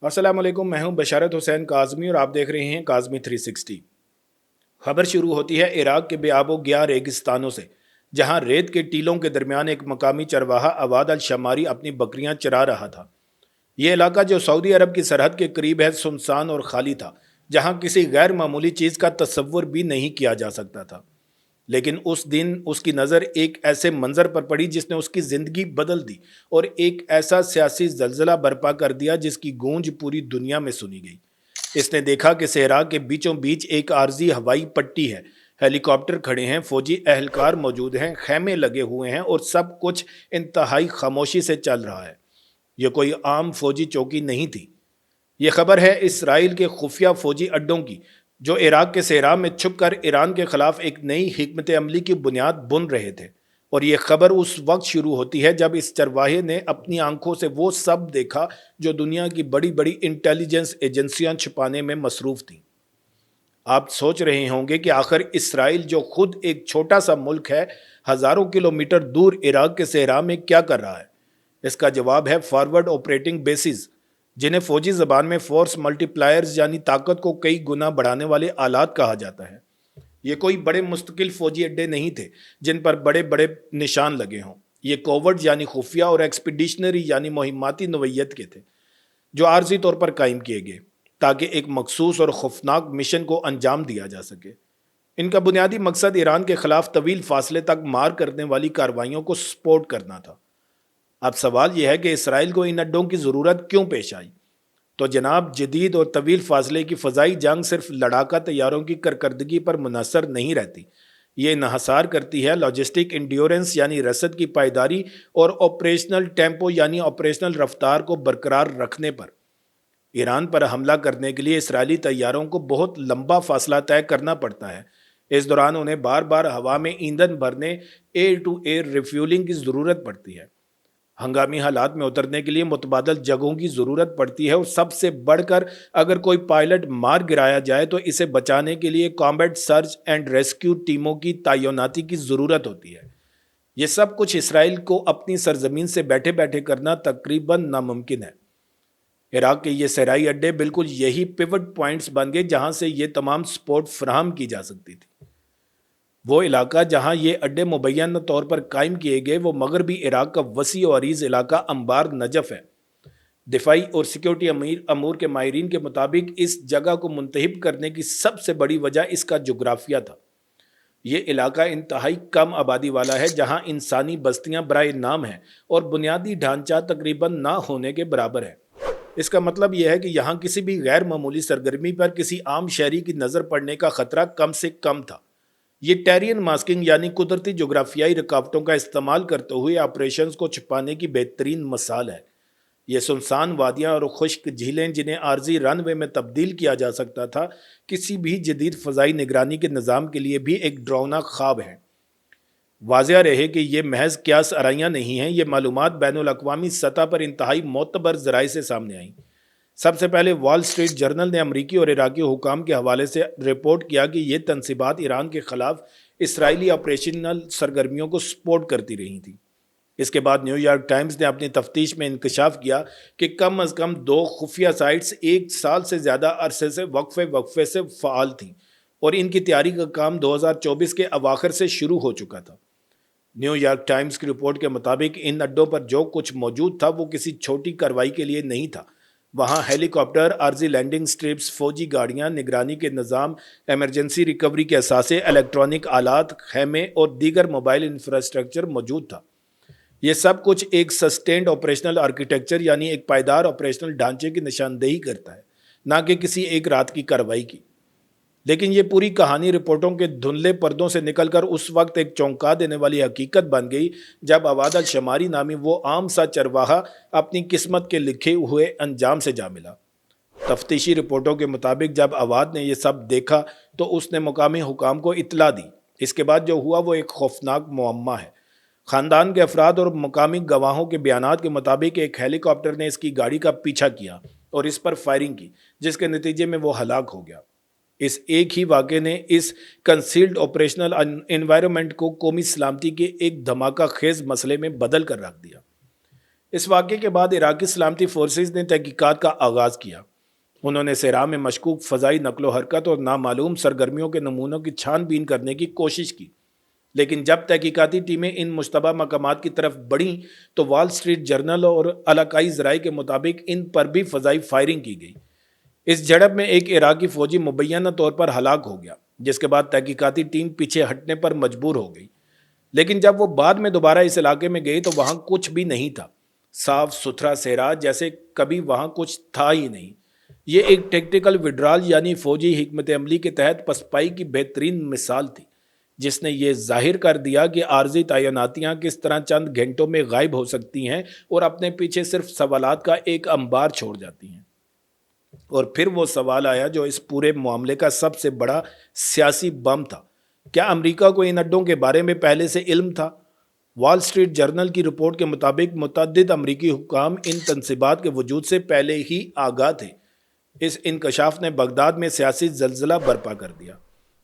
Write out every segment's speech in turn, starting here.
अस्सलाम वालेकुम। मैं हूं बशारत हुसैन काज़मी और आप देख रहे हैं काज़मी 360। खबर शुरू होती है इराक के बेआबो गया रेगिस्तानों से, जहां रेत के टीलों के दरमियान एक मकामी चरवाहा अवाद अल शमारी अपनी बकरियां चरा रहा था। ये इलाका जो सऊदी अरब की सरहद के करीब है सुनसान और खाली था, जहां किसी गैर मामूली चीज़ का तस्वुर भी नहीं किया जा सकता था। लेकिन उस दिन उसकी नज़र एक ऐसे मंजर पर पड़ी जिसने उसकी ज़िंदगी बदल दी और एक ऐसा सियासी जलजला बर्पा कर दिया जिसकी गूंज पूरी दुनिया में सुनी गई। इसने देखा कि सहरा के बीचों बीच एक आर्जी हवाई पट्टी है, हेलीकॉप्टर खड़े हैं, फौजी एहलकार मौजूद हैं, खैमे लगे हुए हैं और सब कुछ इंतहाई खामोशी से चल रहा है। यह कोई आम फौजी चौकी नहीं थी। ये खबर है इसराइल के खुफिया फौजी अड्डों की, जो इराक के सहरा में छुप कर ईरान के खिलाफ एक नई हिकमत अमली की बुनियाद बुन रहे थे। और ये खबर उस वक्त शुरू होती है जब इस चरवाहे ने अपनी आंखों से वो सब देखा जो दुनिया की बड़ी बड़ी इंटेलिजेंस एजेंसियां छुपाने में मसरूफ थीं। आप सोच रहे होंगे कि आखिर इसराइल जो खुद एक छोटा सा मुल्क है, हज़ारों किलोमीटर दूर इराक के सहरा में क्या कर रहा है? इसका जवाब है फॉरवर्ड ऑपरेटिंग बेसिस, जिन्हें फौजी जबान में फोर्स मल्टीप्लायर्स यानी ताकत को कई गुना बढ़ाने वाले आलात कहा जाता है। ये कोई बड़े मुस्तकिल फौजी अड्डे नहीं थे जिन पर बड़े बड़े निशान लगे हों। ये कोवर्ट यानी खुफिया और एक्सपीडिशनरी यानी मुहिम्माती नौइयत के थे, जो आर्जी तौर पर कायम किए गए ताकि एक मखसूस और खौफनाक मिशन को अंजाम दिया जा सके। इनका बुनियादी मकसद ईरान के खिलाफ तवील फासले तक मार करने वाली कार्रवाइयों को सपोर्ट करना था। अब सवाल यह है कि इसराइल को इन अड्डों की ज़रूरत क्यों पेश आई? तो जनाब, जदीद और तवील फासले की फ़ज़ाई जंग सिर्फ लड़ाका तैयारों की करकर्दगी पर मुनहसर नहीं रहती। ये इन्हसार करती है लॉजिस्टिक इंड्योरेंस यानी रसद की पायदारी और ऑपरेशनल टेम्पो यानी ऑपरेशनल रफ्तार को बरकरार रखने पर। ईरान पर हमला करने के लिए इसराइली तैयारों को बहुत लंबा फासला तय करना पड़ता है। इस दौरान उन्हें बार बार हवा में ईंधन भरने, एयर टू एयर रिफ्यूलिंग की ज़रूरत पड़ती है। हंगामी हालात में उतरने के लिए मुतबादल जगहों की ज़रूरत पड़ती है और सबसे बढ़कर अगर कोई पायलट मार गिराया जाए तो इसे बचाने के लिए कॉम्बैट सर्च एंड रेस्क्यू टीमों की तैनाती की ज़रूरत होती है। ये सब कुछ इसराइल को अपनी सरजमीन से बैठे बैठे करना तकरीबन नामुमकिन है। इराक के ये सराई अड्डे बिल्कुल यही पिवट पॉइंट्स बन गए जहां से ये तमाम सपोर्ट फराहम की जा सकती थी। वो इलाका जहां ये अड्डे मुबैन तौर पर कायम किए गए वो मगरबी इराक का वसी और अरीज इलाका अंबार नजफ है। दिफाई और सिक्योरिटी अमूर के माहिरीन के मुताबिक इस जगह को मुंतहिब करने की सबसे बड़ी वजह इसका जोग्राफिया था। ये इलाका इंतहाई कम आबादी वाला है, जहां इंसानी बस्तियां बराए नाम हैं और बुनियादी ढांचा तकरीबन ना होने के बराबर है। इसका मतलब यह है कि यहाँ किसी भी गैर मामूली सरगर्मी पर किसी आम शहरी की नज़र पड़ने का खतरा कम से कम था। ये टेरियन मास्किंग यानी कुदरती जोग्राफियाई रुकावटों का इस्तेमाल करते हुए ऑपरेशंस को छुपाने की बेहतरीन मिसाल है। ये सुनसान वादियाँ और खुश्क झीलें जिन्हें आर्जी रनवे में तब्दील किया जा सकता था, किसी भी जदीद फ़ज़ाई निगरानी के निज़ाम के लिए भी एक डरावना ख्वाब है। वाज़िया रहे कि ये महज क्यास आराइयाँ नहीं हैं, ये मालूमात बैनुल अक़वामी सतह पर इंतहाई मोतबर ज़राए से सामने आईं। सबसे पहले वॉल स्ट्रीट जर्नल ने अमरीकी और इराकी हुकाम के हवाले से रिपोर्ट किया कि ये तनसीबात ईरान के खिलाफ इसराइली ऑपरेशनल सरगर्मियों को सपोर्ट करती रही थी। इसके बाद न्यूयॉर्क टाइम्स ने अपनी तफ्तीश में इंकशाफ किया कि कम अज़ कम 2 खुफिया साइट्स 1 साल से ज़्यादा अरसे से वक्फे से फ़ाल थीं और इनकी तैयारी का काम 2024 के अवाखिर से शुरू हो चुका था। न्यूयॉर्क टाइम्स की रिपोर्ट के मुताबिक इन अड्डों पर जो कुछ मौजूद था वो किसी छोटी कार्रवाई के लिए नहीं था। वहाँ हेलीकॉप्टर, आर्जी लैंडिंग स्ट्रिप्स, फौजी गाड़ियाँ, निगरानी के निज़ाम, एमरजेंसी रिकवरी के असासे, इलेक्ट्रॉनिक आलात, खैमे और दीगर मोबाइल इंफ्रास्ट्रक्चर मौजूद था। ये सब कुछ एक सस्टेन्ड ऑपरेशनल आर्किटेक्चर यानी एक पायदार ऑपरेशनल ढांचे की निशानदेही करता है, ना कि किसी एक रात की कार्रवाई की। लेकिन ये पूरी कहानी रिपोर्टों के धुंधले पर्दों से निकलकर उस वक्त एक चौंका देने वाली हकीकत बन गई जब अवाद अल शमारी नामी वो आम सा चरवाहा अपनी किस्मत के लिखे हुए अंजाम से जा मिला। तफ्तीशी रिपोर्टों के मुताबिक जब अवाद ने यह सब देखा तो उसने मुकामी हुकाम को इत्तला दी। इसके बाद जो हुआ वो एक खौफनाक मुअम्मा है। ख़ानदान के अफराद और मुकामी गवाहों के बयानात के मुताबिक एक हेलीकॉप्टर ने इसकी गाड़ी का पीछा किया और इस पर फायरिंग की, जिसके नतीजे में वो हलाक हो गया। इस एक ही वाक़े ने इस कंसील्ड ऑपरेशनल एनवायरनमेंट को कौमी सलामती के एक धमाका खेज मसले में बदल कर रख दिया। اس واقعے کے بعد عراقی سلامتی فورسز نے تحقیقات کا آغاز کیا۔ انہوں نے صحرا میں مشکوک فضائی نقل و حرکت اور نامعلوم سرگرمیوں کے نمونوں کی چھان بین کرنے کی کوشش کی، لیکن جب تحقیقاتی ٹیمیں ان مشتبہ مقامات کی طرف بڑھیں تو وال سٹریٹ جرنل اور علاقائی ذرائع کے مطابق ان پر بھی فضائی فائرنگ کی گئی۔ اس جھڑپ میں ایک عراقی فوجی مبینہ طور پر ہلاک ہو گیا، جس کے بعد تحقیقاتی ٹیم پیچھے ہٹنے پر مجبور ہو گئی، لیکن جب وہ بعد میں دوبارہ اس علاقے میں گئی تو وہاں کچھ بھی نہیں تھا، صاف ستھرا صحرا جیسے کبھی وہاں کچھ تھا ہی نہیں۔ یہ ایک ٹیکٹیکل وڈرال یعنی فوجی حکمت عملی کے تحت پسپائی کی بہترین مثال تھی، جس نے یہ ظاہر کر دیا کہ عارضی تعیناتیاں کس طرح چند گھنٹوں میں غائب ہو سکتی ہیں اور اپنے پیچھے صرف سوالات کا ایک انبار چھوڑ جاتی ہیں۔ اور پھر وہ سوال آیا جو اس پورے معاملے کا سب سے بڑا سیاسی بم تھا، کیا امریکہ کو ان اڈوں کے بارے میں پہلے سے علم تھا؟ وال سٹریٹ جرنل کی رپورٹ کے مطابق متعدد امریکی حکام ان تنصیبات کے وجود سے پہلے ہی آگاہ تھے۔ اس انکشاف نے بغداد میں سیاسی زلزلہ برپا کر دیا۔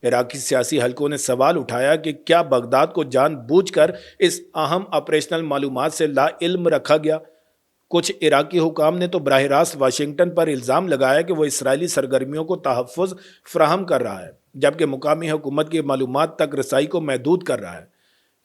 عراقی سیاسی حلقوں نے سوال اٹھایا کہ کیا بغداد کو جان بوجھ کر اس اہم آپریشنل معلومات سے لا علم رکھا گیا؟ کچھ عراقی حکام نے تو براہ راست واشنگٹن پر الزام لگایا کہ وہ اسرائیلی سرگرمیوں کو تحفظ فراہم کر رہا ہے، جبکہ مقامی حکومت کی معلومات تک رسائی کو محدود کر رہا ہے۔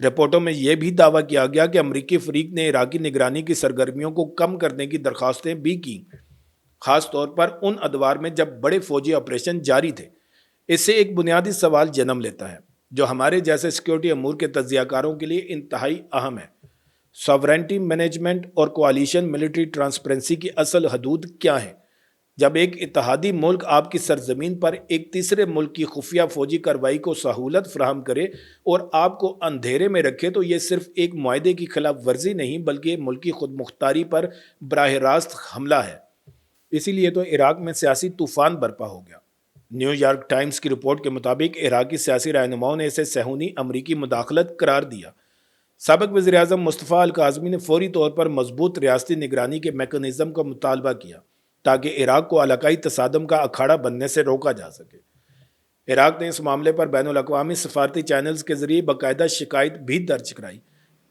رپورٹوں میں یہ بھی دعویٰ کیا گیا کہ امریکی فریق نے عراقی نگرانی کی سرگرمیوں کو کم کرنے کی درخواستیں بھی کیں، خاص طور پر ان ادوار میں جب بڑے فوجی آپریشن جاری تھے۔ اس سے ایک بنیادی سوال جنم لیتا ہے جو ہمارے جیسے سیکیورٹی امور کے تجزیہ کاروں کے لیے انتہائی اہم ہے۔ ساورینٹی مینجمنٹ اور کوalition ملٹری ٹرانسپیرنسی کی اصل حدود کیا ہیں؟ جب ایک اتحادی ملک آپ کی سرزمین پر ایک تیسرے ملک کی خفیہ فوجی کارروائی کو سہولت فراہم کرے اور آپ کو اندھیرے میں رکھے تو یہ صرف ایک معاہدے کی خلاف ورزی نہیں بلکہ ملکی خود مختاری پر براہ راست حملہ ہے۔ اسی لیے تو عراق میں سیاسی طوفان برپا ہو گیا۔ نیو یارک ٹائمز کی رپورٹ کے مطابق عراقی سیاسی رہنماؤں نے اسے صہیونی امریکی مداخلت قرار دیا۔ سابق وزیر اعظم مصطفیٰ الکاظمی نے فوری طور پر مضبوط ریاستی نگرانی کے میکانزم کا مطالبہ کیا تاکہ عراق کو علاقائی تصادم کا اکھاڑا بننے سے روکا جا سکے۔ عراق نے اس معاملے پر بین الاقوامی سفارتی چینلز کے ذریعے باقاعدہ شکایت بھی درج کرائی۔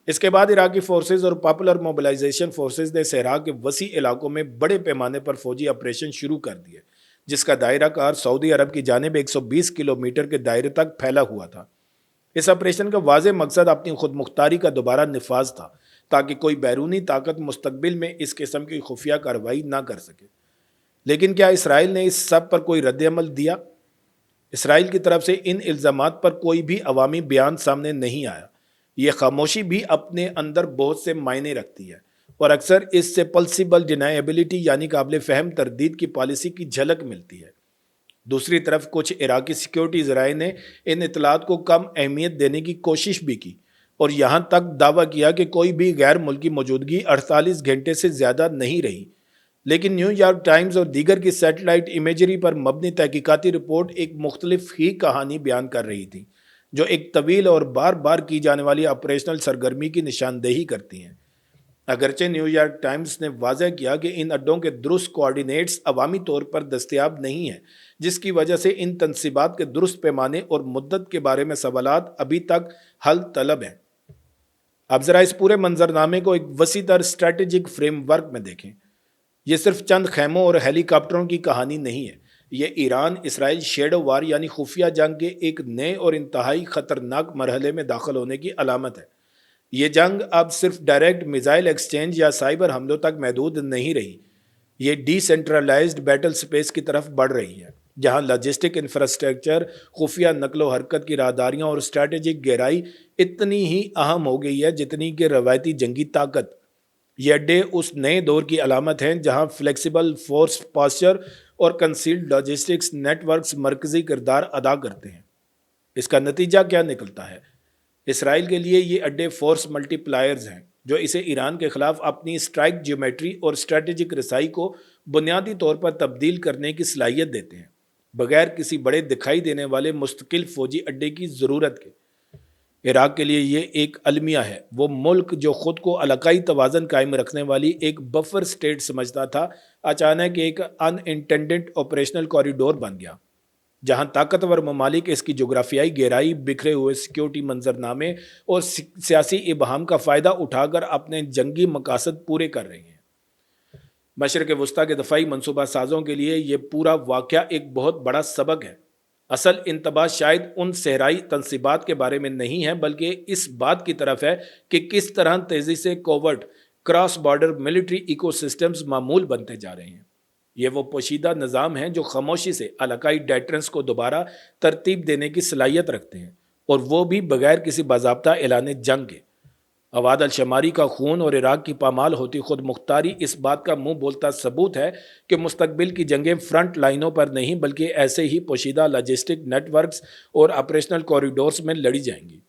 اس کے بعد عراقی فورسز اور پاپولر موبلائزیشن فورسز نے صحرا کے وسیع علاقوں میں بڑے پیمانے پر فوجی آپریشن شروع کر دیے، جس کا دائرہ کار سعودی عرب کی جانب 120 کلومیٹر کے دائرے تک پھیلا ہوا تھا۔ اس آپریشن کا واضح مقصد اپنی خود مختاری کا دوبارہ نفاذ تھا تاکہ کوئی بیرونی طاقت مستقبل میں اس قسم کی خفیہ کارروائی نہ کر سکے۔ لیکن کیا اسرائیل نے اس سب پر کوئی رد عمل دیا؟ اسرائیل کی طرف سے ان الزامات پر کوئی بھی عوامی بیان سامنے نہیں آیا۔ یہ خاموشی بھی اپنے اندر بہت سے معنی رکھتی ہے اور اکثر اس سے پلسیبل ڈینائبلٹی یعنی قابل فہم تردید کی پالیسی کی جھلک ملتی ہے۔ دوسری طرف کچھ عراقی سیکیورٹی ذرائع نے ان اطلاعات کو کم اہمیت دینے کی کوشش بھی کی اور یہاں تک دعویٰ کیا کہ کوئی بھی غیر ملکی موجودگی 48 گھنٹے سے زیادہ نہیں رہی، لیکن نیو یارک ٹائمز اور دیگر کی سیٹلائٹ امیجری پر مبنی تحقیقاتی رپورٹ ایک مختلف ہی کہانی بیان کر رہی تھی، جو ایک طویل اور بار بار کی جانے والی آپریشنل سرگرمی کی نشاندہی کرتی ہیں۔ اگرچہ نیو یارک ٹائمز نے واضح کیا کہ ان اڈوں کے درست کوآرڈینیٹس عوامی طور پر دستیاب نہیں ہیں، جس کی وجہ سے ان تنصیبات کے درست پیمانے اور مدت کے بارے میں سوالات ابھی تک حل طلب ہیں۔ اب ذرا اس پورے منظرنامے کو ایک وسیع تر اسٹریٹجک فریم ورک میں دیکھیں۔ یہ صرف چند خیموں اور ہیلی کاپٹروں کی کہانی نہیں ہے، یہ ایران اسرائیل شیڈو وار یعنی خفیہ جنگ کے ایک نئے اور انتہائی خطرناک مرحلے میں داخل ہونے کی علامت ہے۔ یہ جنگ اب صرف ڈائریکٹ میزائل ایکسچینج یا سائبر حملوں تک محدود نہیں رہی، یہ ڈی سینٹرلائزڈ بیٹل سپیس کی طرف بڑھ رہی ہے، جہاں لاجسٹک انفراسٹرکچر، خفیہ نقل و حرکت کی راہداریاں اور اسٹریٹجک گہرائی اتنی ہی اہم ہو گئی ہے جتنی کہ روایتی جنگی طاقت۔ یہ اڈے اس نئے دور کی علامت ہیں جہاں فلیکسیبل فورس پاسچر اور کنسیلڈ لاجسٹکس نیٹ ورکس مرکزی کردار ادا کرتے ہیں۔ اس کا نتیجہ کیا نکلتا ہے؟ اسرائیل کے لیے یہ اڈے فورس ملٹی پلائرز ہیں جو اسے ایران کے خلاف اپنی اسٹرائک جیومیٹری اور اسٹریٹجک رسائی کو بنیادی طور پر تبدیل کرنے کی صلاحیت دیتے ہیں، بغیر کسی بڑے دکھائی دینے والے مستقل فوجی اڈے کی ضرورت کے۔ عراق کے لیے یہ ایک المیہ ہے۔ وہ ملک جو خود کو علاقائی توازن قائم رکھنے والی ایک بفر سٹیٹ سمجھتا تھا، اچانک ایک ان انٹینڈنٹ آپریشنل کوریڈور بن گیا۔ जहां ताकतवर ममालिक इसकी जोग्राफियाई गहराई, बिखरे हुए सिक्योरिटी मंजरनामे और सियासी इबहम का फ़ायदा उठाकर अपने जंगी मकासद पूरे कर रहे हैं। मशरक़ वस्ती के दफ़ाई मनसूबा साज़ों के लिए ये पूरा वाक़या एक बहुत बड़ा सबक है। असल इंतबाह शायद उन सहराई तनसीबात के बारे में नहीं है, बल्कि इस बात की तरफ है कि किस तरह तेज़ी से covert cross border military ecosystems मामूल बनते जा रहे हैं। ये वो पोशीदा निज़ाम हैं जो खामोशी से इलाकाई डेटरेंस को दोबारा तरतीब देने की सलाहियत रखते हैं, और वो भी बगैर किसी बाज़ाब्ता ऐलान जंग के। अवाद अल-शमारी का खून और इराक की पामाल होती खुद मुख्तारी इस बात का मुंह बोलता सबूत है कि मुस्तकबिल की जंगें फ्रंट लाइनों पर नहीं बल्कि ऐसे ही पोशीदा लॉजिस्टिक नेटवर्क्स और ऑपरेशनल कॉरिडोर्स में लड़ी जाएंगी।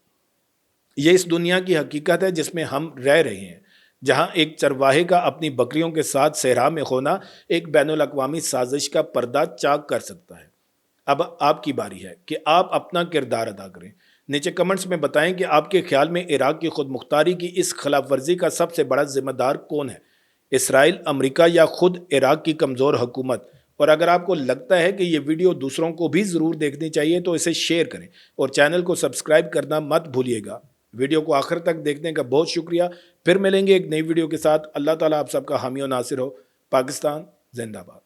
ये इस दुनिया की हकीकत है जिसमें हम रह रहे हैं, जहां एक चरवाहे का अपनी बकरियों के साथ सहरा में खोना एक बैनुल अक़वामी साजिश का पर्दा चाक कर सकता है। अब आपकी बारी है कि आप अपना किरदार अदा करें। नीचे कमेंट्स में बताएं कि आपके ख्याल में इराक की खुद मुख्तारी की इस खिलाफ वर्जी का सबसे बड़ा जिम्मेदार कौन है, इसराइल, अमेरिका या खुद इराक की कमज़ोर हुकूमत। और अगर आपको लगता है कि ये वीडियो दूसरों को भी ज़रूर देखनी चाहिए तो इसे शेयर करें और चैनल को सब्सक्राइब करना मत भूलिएगा। वीडियो को आखिर तक देखने का बहुत शुक्रिया। फिर मिलेंगे एक नई वीडियो के साथ। अल्लाह ताला आप सबका हामी और नासिर हो। पाकिस्तान जिंदाबाद।